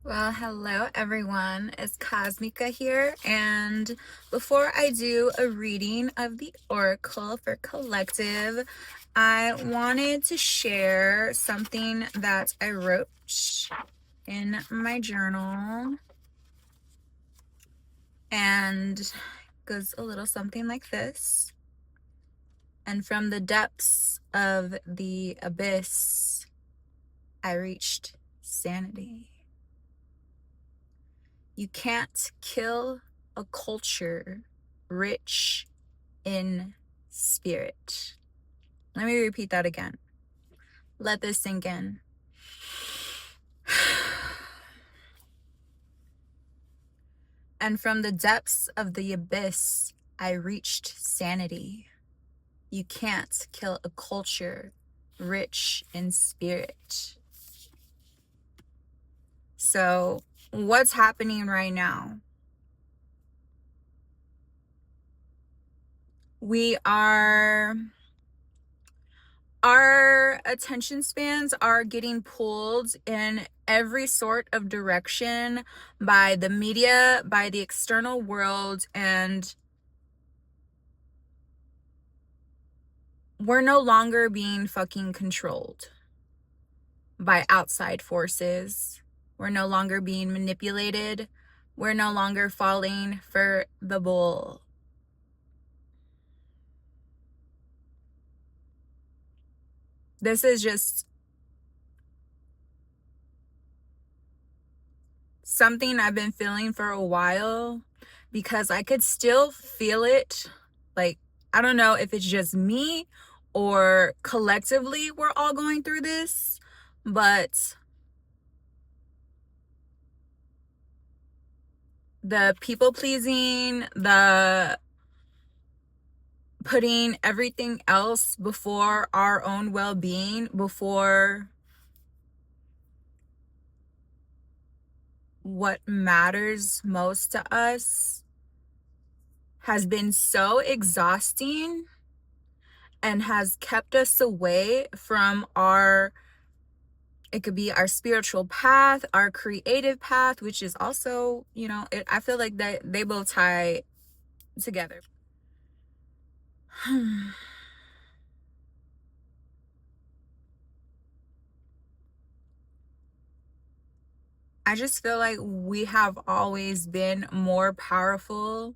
Well, hello everyone. It's Cosmica here, and before I do a reading of the Oracle for Collective, I wanted to share something that I wrote in my journal, and it goes a little something like this. And from the depths of the abyss, I reached sanity. You can't kill a culture rich in spirit. Let me repeat that again. Let this sink in. And from the depths of the abyss, I reached sanity. You can't kill a culture rich in spirit. So, what's happening right now? Our attention spans are getting pulled in every sort of direction by the media, by the external world, and we're no longer being fucking controlled by outside forces. We're no longer being manipulated. We're no longer falling for the bull. This is just something I've been feeling for a while because I could still feel it. Like, I don't know if it's just me or collectively we're all going through this, but the people pleasing, the putting everything else before our own well-being, before what matters most to us, has been so exhausting and has kept us away from it could be our spiritual path, our creative path, which is also, I feel like they both tie together. I just feel like we have always been more powerful,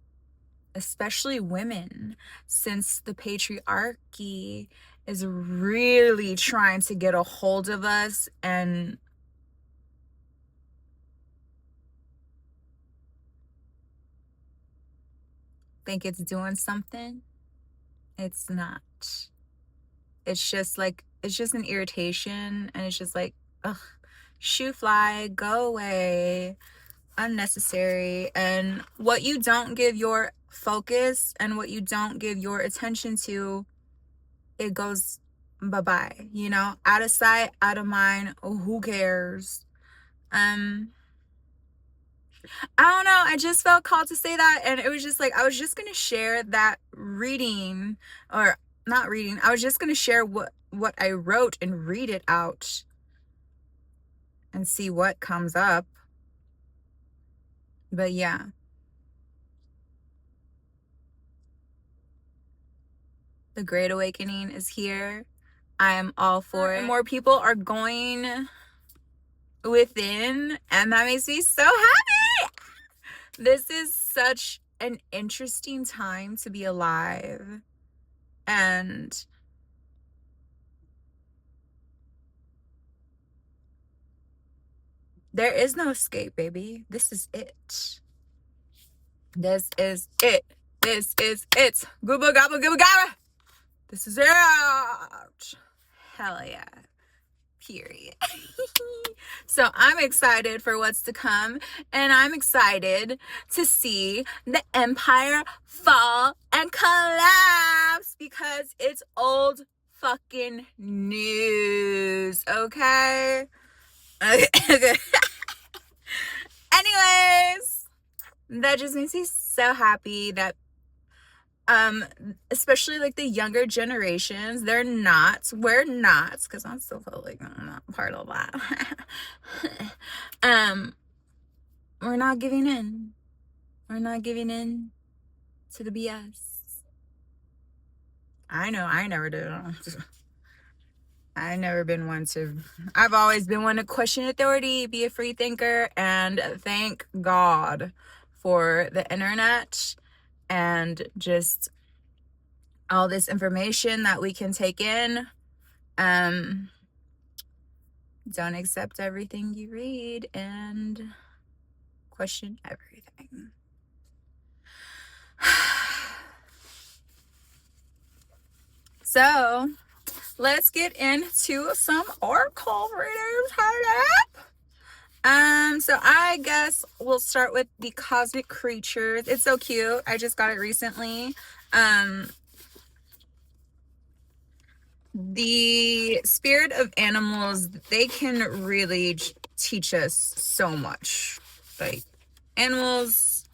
especially women, since the patriarchy is really trying to get a hold of us and think it's doing something. It's not. It's just an irritation, and it's just like, ugh, shoo fly, go away, unnecessary. And what you don't give your focus and what you don't give your attention to, it goes bye-bye, out of sight, out of mind. Who cares? I don't know, I just felt called to say that, and it was just like I was just gonna share that reading, or not reading, I was just gonna share what I wrote and read it out and see what comes up. But yeah, the Great Awakening is here. I am all for it. More people are going within, and that makes me so happy. This is such an interesting time to be alive, and there is no escape, baby. This is it. This is it. This is it. Gooba gabba gooba gabba. This is it. Hell yeah. Period. So I'm excited for what's to come, and I'm excited to see the empire fall and collapse because it's old fucking news, okay? Anyways, that just makes me so happy that especially like the younger generations, we're not, because I still feel like I'm not part of that. we're not giving in. We're not giving in to the BS. I know I never did. I never been one to. I've always been one to question authority, be a free thinker, and thank God for the internet and just all this information that we can take in. Don't accept everything you read and question everything. So let's get into some oracle readers. So I guess we'll start with the cosmic creatures. It's so cute. I just got it recently. The spirit of animals, they can really teach us so much. Like, animals,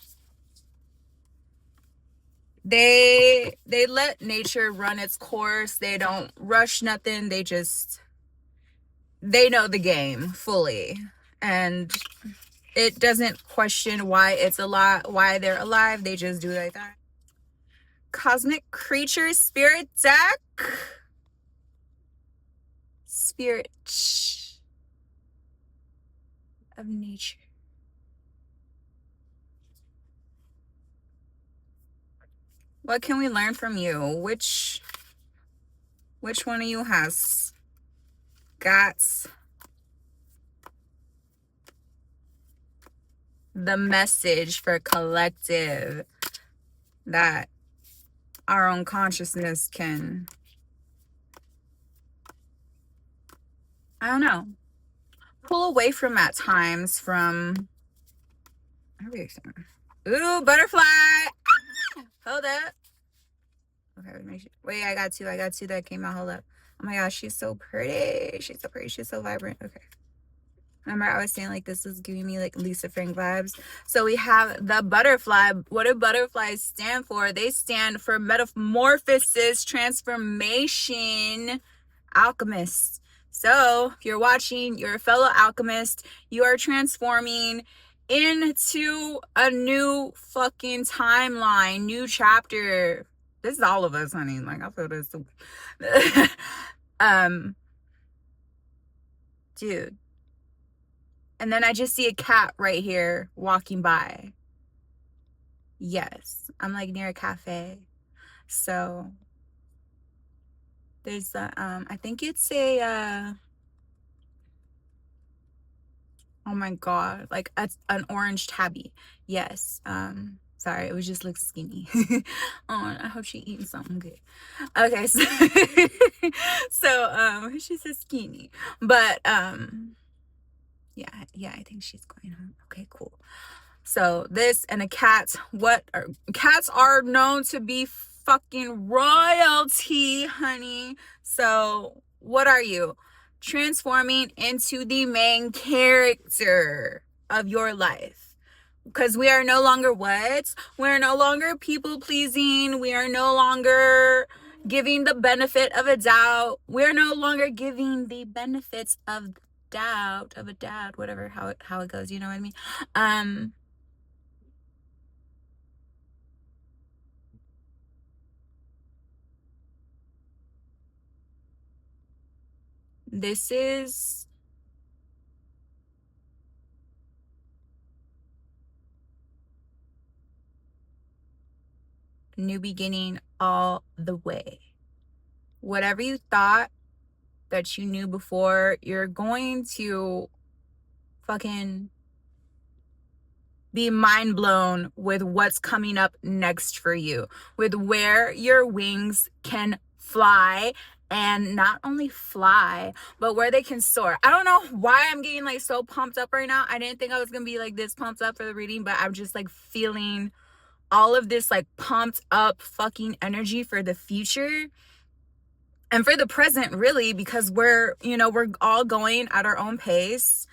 they let nature run its course. They don't rush nothing. They know the game fully, and it doesn't question why it's why they're alive. They just do it like that. Cosmic creatures spirit deck. Spirit of nature. What can we learn from you? Which one of you has got the message for collective that our own consciousness can, I don't know, pull away from at times from everything. Ooh, butterfly. Hold up. Okay, wait, I got two that came out. Hold up. Oh my gosh, she's so pretty. She's so vibrant. Okay. Remember I was saying like this is giving me like Lisa Frank vibes. So we have the butterfly. What do butterflies stand for? They stand for metamorphosis, transformation, alchemist. So if you're watching, you're a fellow alchemist. You are transforming into a new fucking timeline, new chapter. This is all of us, honey. Like, I feel this. Dude. And then I just see a cat right here walking by. Yes, I'm like near a cafe. So there's I think it's a oh my god, like an orange tabby. Yes. Sorry, it was just looks skinny. Oh, I hope she eating something good. Okay, so she's so skinny. But yeah, I think she's going home. Okay, cool. So this and a cat. Cats are known to be fucking royalty, honey. So what are you? Transforming into the main character of your life. Because we are no longer what? We're no longer people pleasing. We are no longer giving the benefit of a doubt. We're no longer giving the benefits of doubt, whatever, how it goes, you know what I mean? This is new beginning all the way. Whatever you thought that you knew before, you're going to fucking be mind blown with what's coming up next for you, with where your wings can fly, and not only fly, but where they can soar. I don't know why I'm getting like so pumped up right now. I didn't think I was gonna be like this pumped up for the reading, but I'm just like feeling all of this like pumped up fucking energy for the future and for the present, really, because we're all going at our own pace.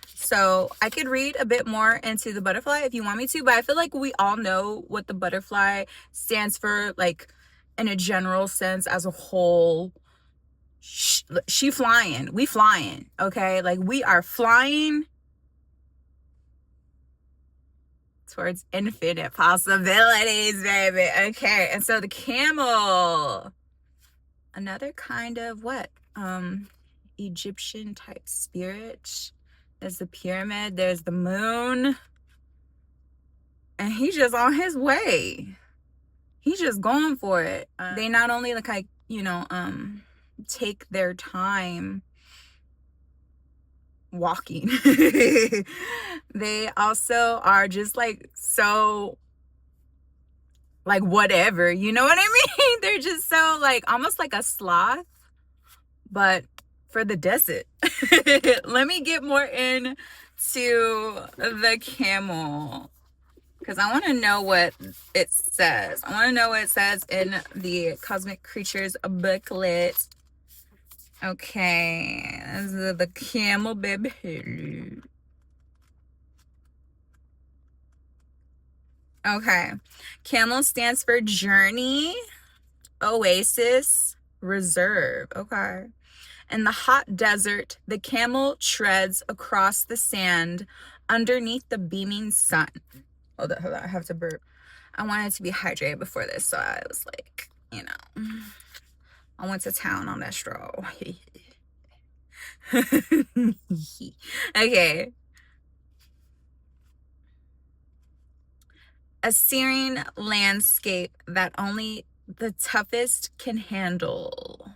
So I could read a bit more into the butterfly if you want me to, but I feel like we all know what the butterfly stands for, like in a general sense as a whole. She flying, we flying, okay? Like we are flying towards infinite possibilities, baby. Okay, and so the camel, another kind of what? Egyptian type spirit. There's the pyramid, there's the moon, and he's just on his way. He's just going for it. They not only take their time walking, they also are just like so like whatever, you know what I mean? They're just so like almost like a sloth, but for the desert. Let me get more into the camel because I want to know what it says. I want to know what it says in the Cosmic Creatures booklet. Okay, this is the camel, baby. Okay, camel stands for journey, oasis, reserve. Okay. In the hot desert, the camel treads across the sand underneath the beaming sun. Hold on, I have to burp. I wanted to be hydrated before this, so I was like, I went to town on that straw. Okay. A searing landscape that only the toughest can handle.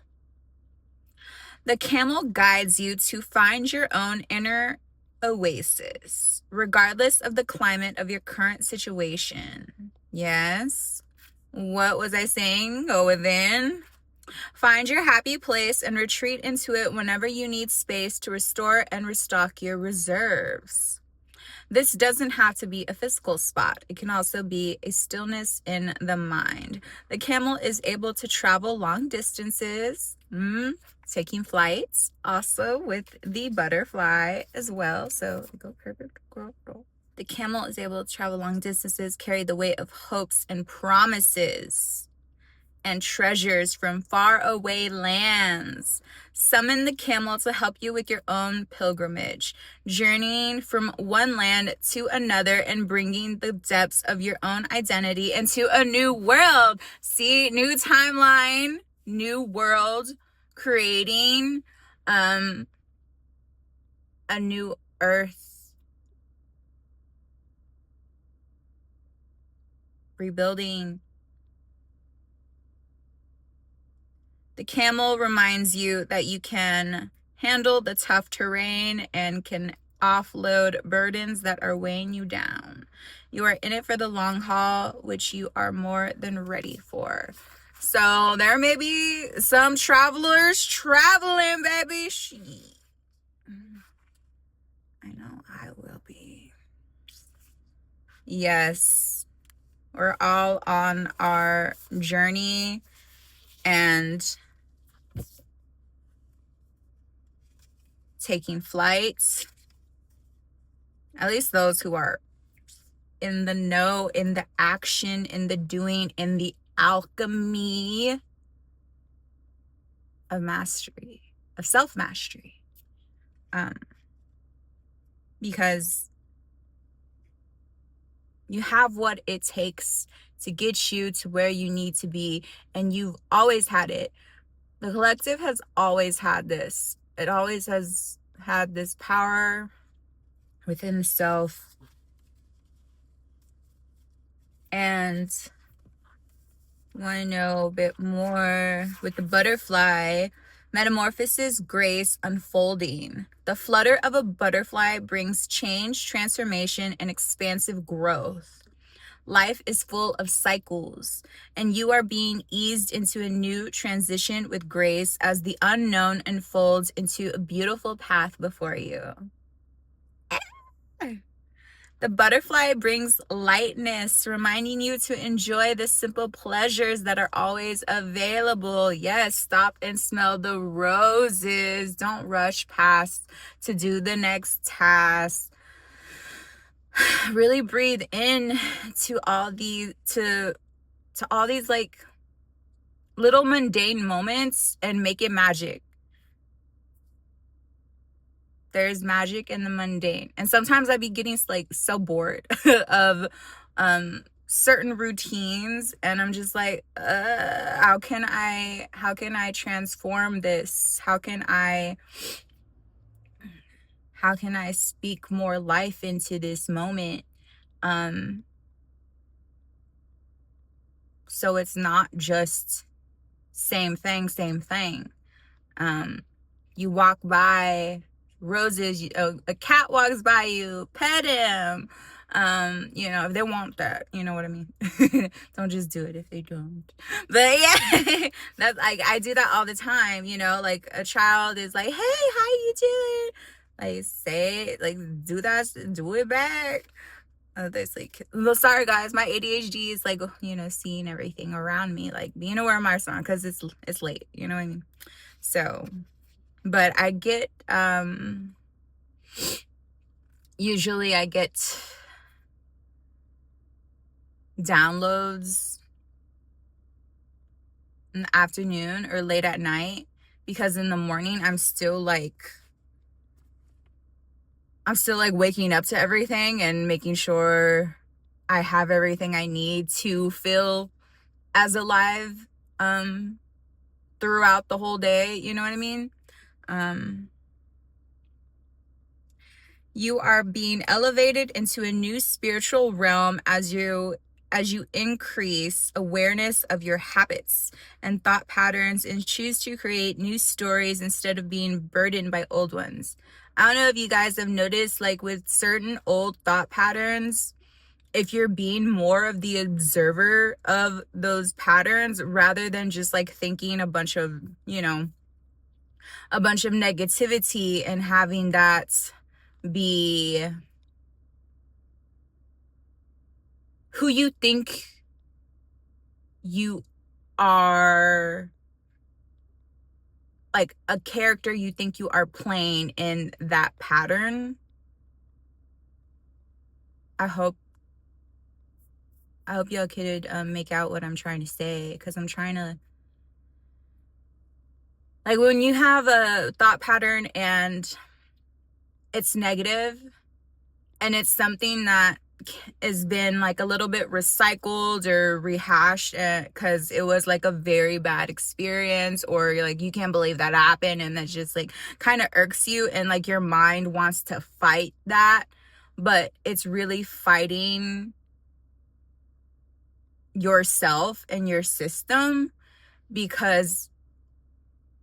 The camel guides you to find your own inner oasis, regardless of the climate of your current situation. Yes. What was I saying? Go within. Find your happy place and retreat into it whenever you need space to restore and restock your reserves. This doesn't have to be a physical spot. It can also be a stillness in the mind. The camel is able to travel long distances, taking flights, also with the butterfly as well. So go perfect, girl. The camel is able to travel long distances, carry the weight of hopes and promises and treasures from faraway lands. Summon the camel to help you with your own pilgrimage, journeying from one land to another and bringing the depths of your own identity into a new world. See, new timeline, new world, creating a new earth, rebuilding. The camel reminds you that you can handle the tough terrain and can offload burdens that are weighing you down. You are in it for the long haul, which you are more than ready for. So there may be some travelers traveling, baby. I know I will be. Yes, we're all on our journey and taking flights, at least those who are in the know, in the action, in the doing, in the alchemy of mastery, of self-mastery. Because you have what it takes to get you to where you need to be, and you've always had it. The collective has always had this. It always has had this power within the self. And want to know a bit more with the butterfly. Metamorphosis, grace, unfolding. The flutter of a butterfly brings change, transformation, and expansive growth. Life is full of cycles, and you are being eased into a new transition with grace as the unknown unfolds into a beautiful path before you. The butterfly brings lightness, reminding you to enjoy the simple pleasures that are always available. Yes, stop and smell the roses. Don't rush past to do the next task. Really breathe in to all these like little mundane moments and make it magic. There's magic in the mundane. And sometimes I be getting like so bored of certain routines, and I'm just like, how can I transform this? How can I speak more life into this moment? Um so it's not just same thing. Um you walk by roses, a cat walks by you, pet him. If they want that, you know what I mean. Don't just do it if they don't. But yeah, that's like, I do that all the time. Like a child is like, hey, how you doing? Like, say it, like, do that, do it back. There's like, well, sorry guys, my ADHD is like, seeing everything around me, like being aware of my surroundings, because it's late, you know what I mean. So, but I get usually I get downloads in the afternoon or late at night, because in the morning I'm still like waking up to everything and making sure I have everything I need to feel as alive throughout the whole day, you know what I mean. You are being elevated into a new spiritual realm as you increase awareness of your habits and thought patterns and choose to create new stories instead of being burdened by old ones. I don't know if you guys have noticed, like with certain old thought patterns, if you're being more of the observer of those patterns rather than just like thinking a bunch of negativity and having that be who you think you are, like a character you think you are playing in that pattern. I hope y'all could make out what I'm trying to say, because I'm trying to, like, when you have a thought pattern and it's negative and it's something that has been like a little bit recycled or rehashed because it was like a very bad experience, or you're like, you can't believe that happened, and that just like kind of irks you, and like your mind wants to fight that, but it's really fighting yourself and your system, because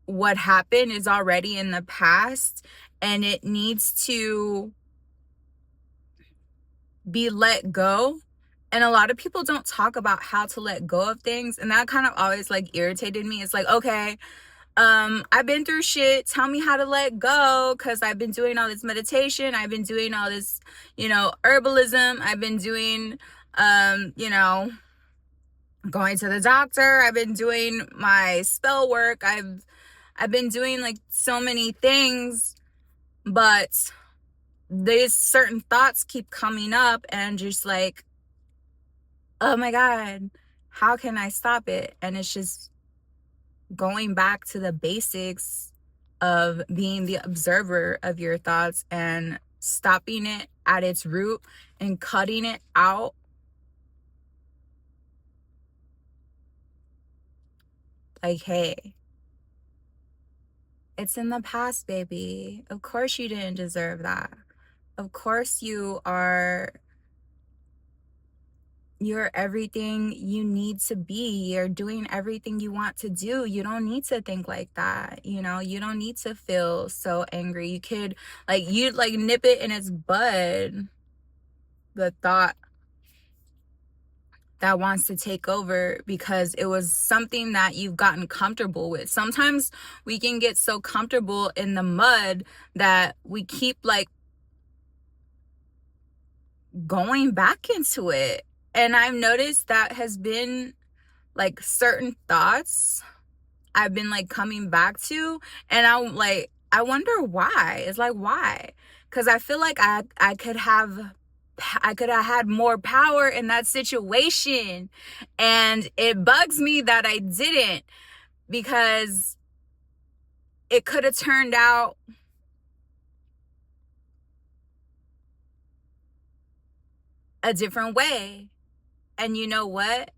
what happened is already in the past and it needs to be let go. And a lot of people don't talk about how to let go of things, and that kind of always like irritated me. It's like, okay, I've been through shit, tell me how to let go, because I've been doing all this meditation, I've been doing all this herbalism, I've been doing going to the doctor, I've been doing my spell work, I've been doing like so many things, but these certain thoughts keep coming up, and just like, oh my God, how can I stop it? And it's just going back to the basics of being the observer of your thoughts and stopping it at its root and cutting it out. Like, hey, it's in the past, baby. Of course you didn't deserve that. Of course you're everything you need to be. You're doing everything you want to do. You don't need to think like that. You don't need to feel so angry. You could you nip it in its bud, the thought that wants to take over, because it was something that you've gotten comfortable with. Sometimes we can get so comfortable in the mud that we keep going back into it. And I've noticed that has been certain thoughts I've been coming back to, and I wonder why. It's like, why? Because I feel like I could have had more power in that situation, and it bugs me that I didn't, because it could have turned out a different way. And you know what?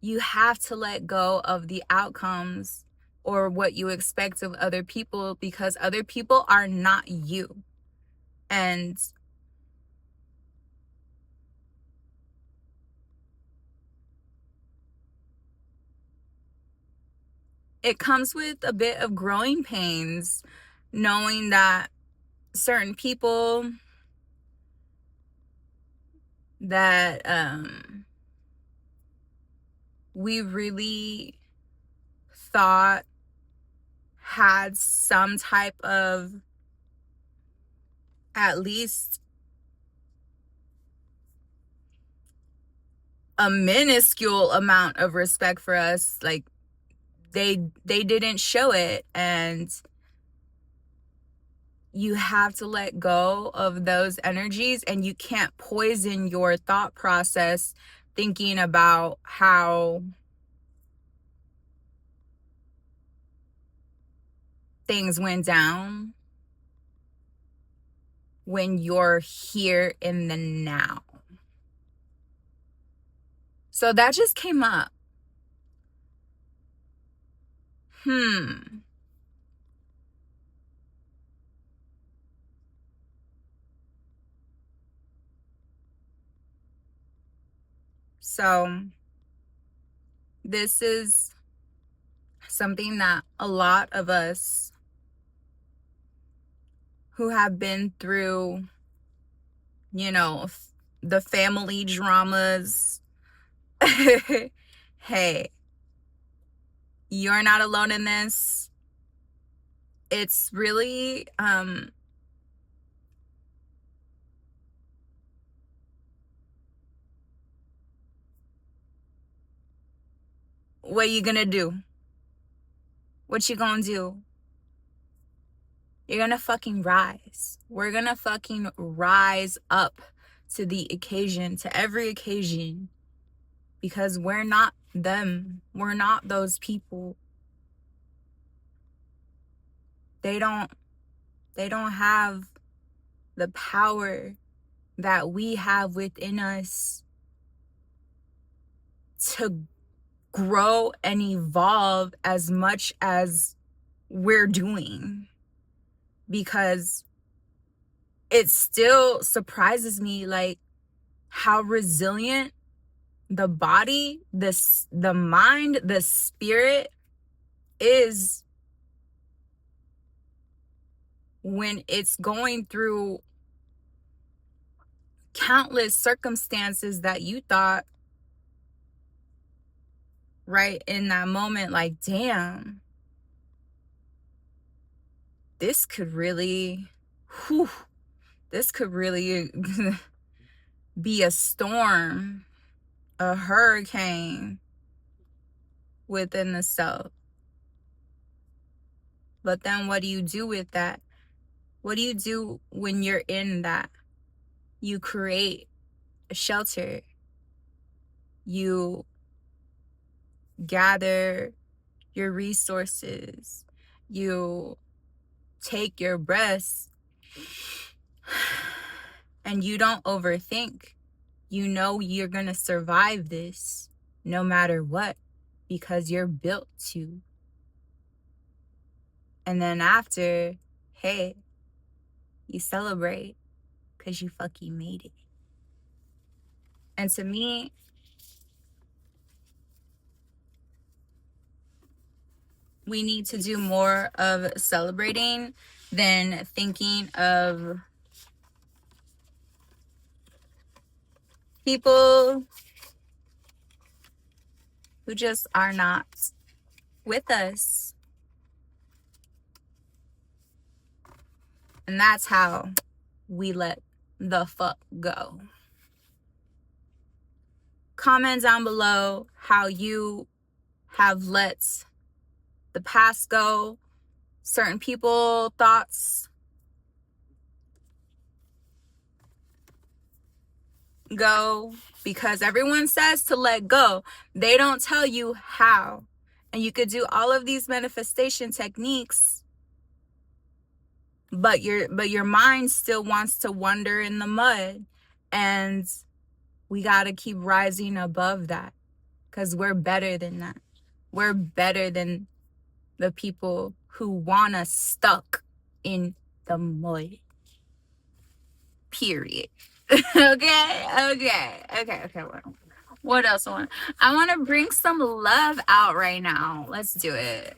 You have to let go of the outcomes or what you expect of other people, because other people are not you. And it comes with a bit of growing pains, knowing that certain people that we really thought had some type of, at least a minuscule amount of respect for us, like they didn't show it. And you have to let go of those energies, and you can't poison your thought process thinking about how things went down when you're here in the now. So that just came up. So this is something that a lot of us who have been through, you know, the family dramas, hey, you're not alone in this. It's really what you gonna do? What you gonna do? You're gonna fucking rise. We're gonna fucking rise up to the occasion, to every occasion, because we're not them. We're not those people. They don't have the power that we have within us to grow and evolve as much as we're doing. Because it still surprises me, like, how resilient the body, the mind, the spirit is when it's going through countless circumstances that you thought right in that moment, like, damn, this could really be a storm, a hurricane within the self. But then what do you do with that? What do you do when you're in that? You create a shelter. You gather your resources. You take your breaths, and you don't overthink. You know you're going to survive this no matter what, because you're built to. And then after, hey, you celebrate because you fucking made it. And to me, we need to do more of celebrating than thinking of people who just are not with us. And that's how we let the fuck go. Comment down below how you have let the past go, certain people, thoughts go, because everyone says to let go. They don't tell you how. And you could do all of these manifestation techniques, but your mind still wants to wander in the mud. And we got to keep rising above that, because we're better than that. We're better than the people who want us stuck in the mud. Period. Okay. What else I want to bring some love out right now. Let's do it.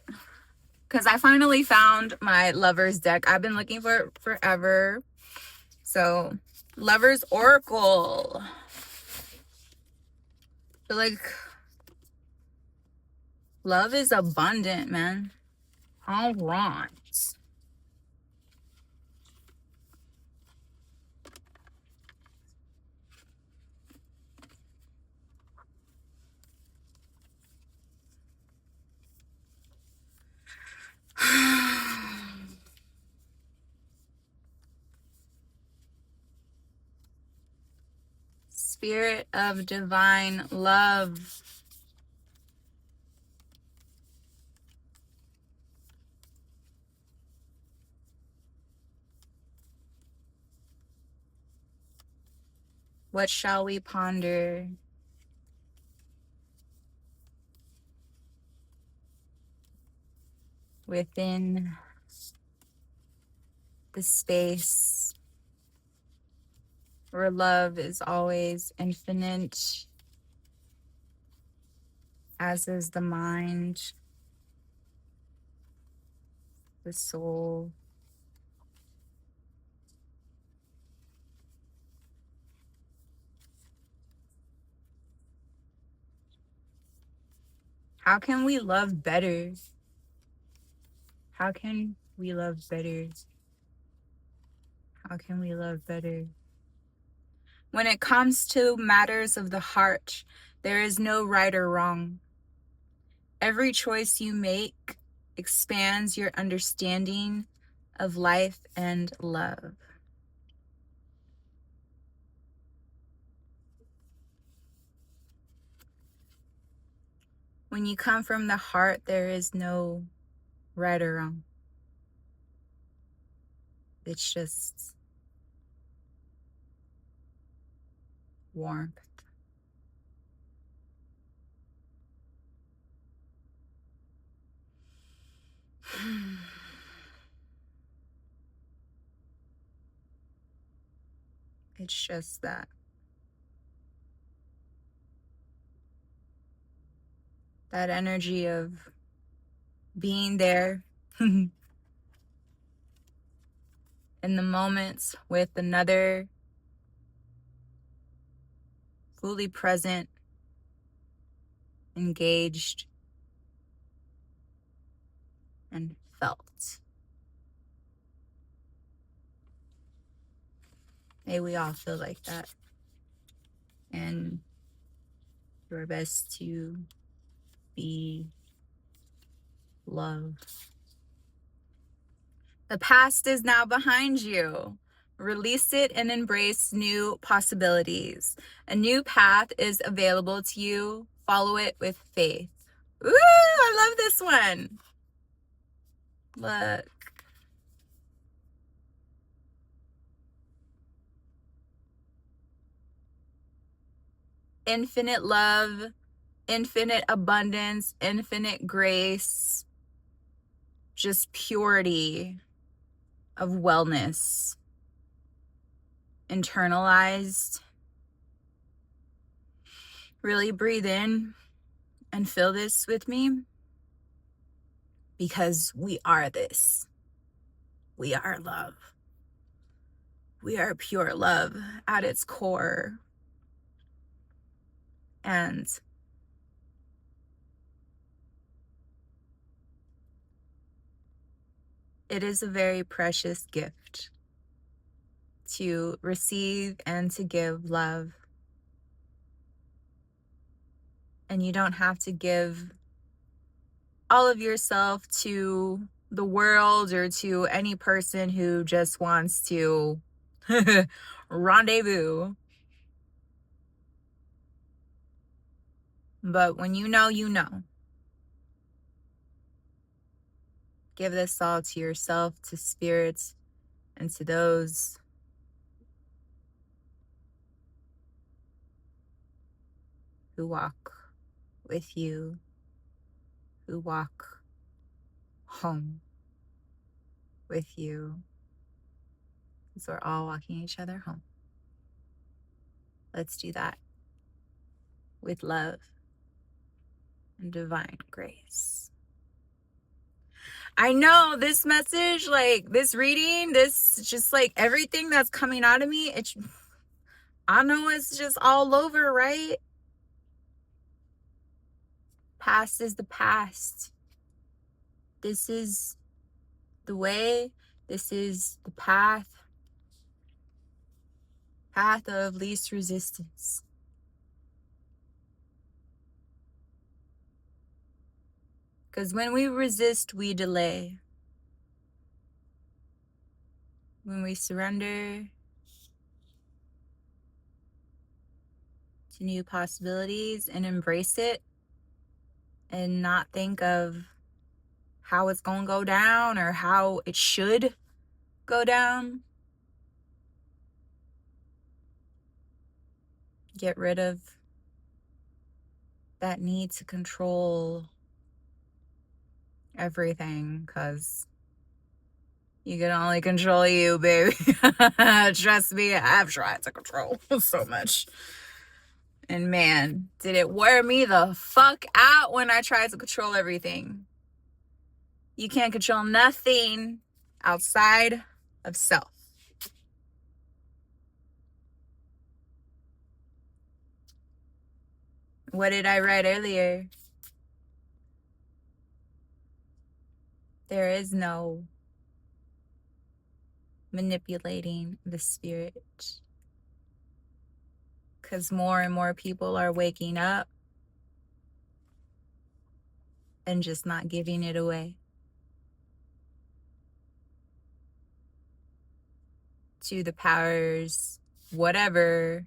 Because I finally found my Lover's deck. I've been looking for it forever. So, Lover's Oracle. But like, love is abundant, man. All right. Spirit of divine love. What shall we ponder? Within the space where love is always infinite, as is the mind, the soul. How can we love better? How can we love better? How can we love better? When it comes to matters of the heart, there is no right or wrong. Every choice you make expands your understanding of life and love. When you come from the heart, there is no right or wrong. It's just warmth. It's just that. That energy of being there in the moments with another, fully present, engaged, and felt. May we all feel like that. And do our best to be love. The past is now behind you. Release it and embrace new possibilities. A new path is available to you. Follow it with faith. Ooh, I love this one. Look. Infinite love, infinite abundance, infinite grace, just purity of wellness, internalized. Really breathe in and feel this with me, because we are this. We are love. We are pure love at its core. And it is a very precious gift to receive and to give love. And you don't have to give all of yourself to the world or to any person who just wants to rendezvous. But when you know, you know. Give this all to yourself, to spirits, and to those who walk with you, who walk home with you, because we're all walking each other home. Let's do that with love and divine grace. I know this message, like this reading, this just like everything that's coming out of me, I know it's just all over, right? Past is the past. This is the way. This is the path of least resistance. Because when we resist, we delay. When we surrender to new possibilities and embrace it and not think of how it's going to go down or how it should go down, get rid of that need to control everything, because you can only control you, baby. Trust me, I've tried to control so much. And man, did it wear me the fuck out when I tried to control everything. You can't control nothing outside of self. What did I write earlier? There is no manipulating the spirit, because more and more people are waking up and just not giving it away to the powers, whatever,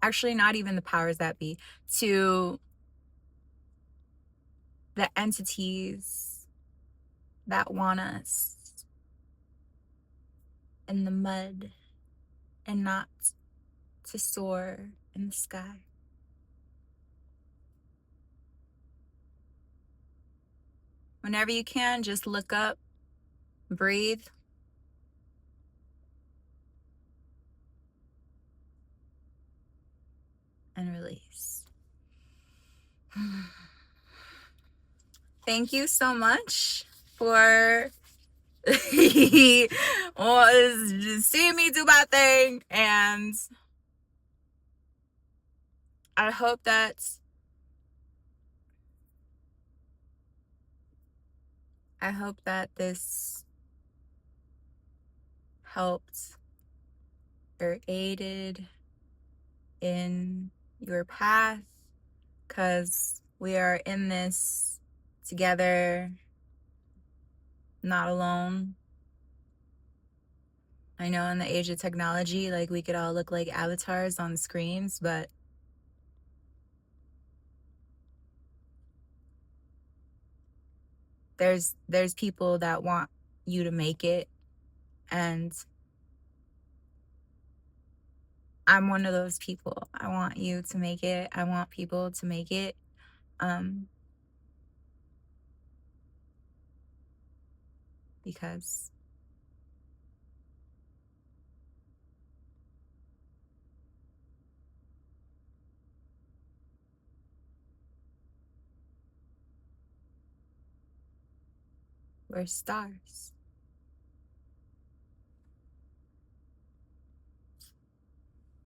actually not even the powers that be, to the entities that want us in the mud and not to soar in the sky. Whenever you can, just look up, breathe, and release. Thank you so much for seeing me do my thing, and I hope that this helped or aided in your path, because we are in this together, not alone. I know in the age of technology, like, we could all look like avatars on screens, but there's people that want you to make it, and I'm one of those people. I want you to make it. I want people to make it. Because we're stars.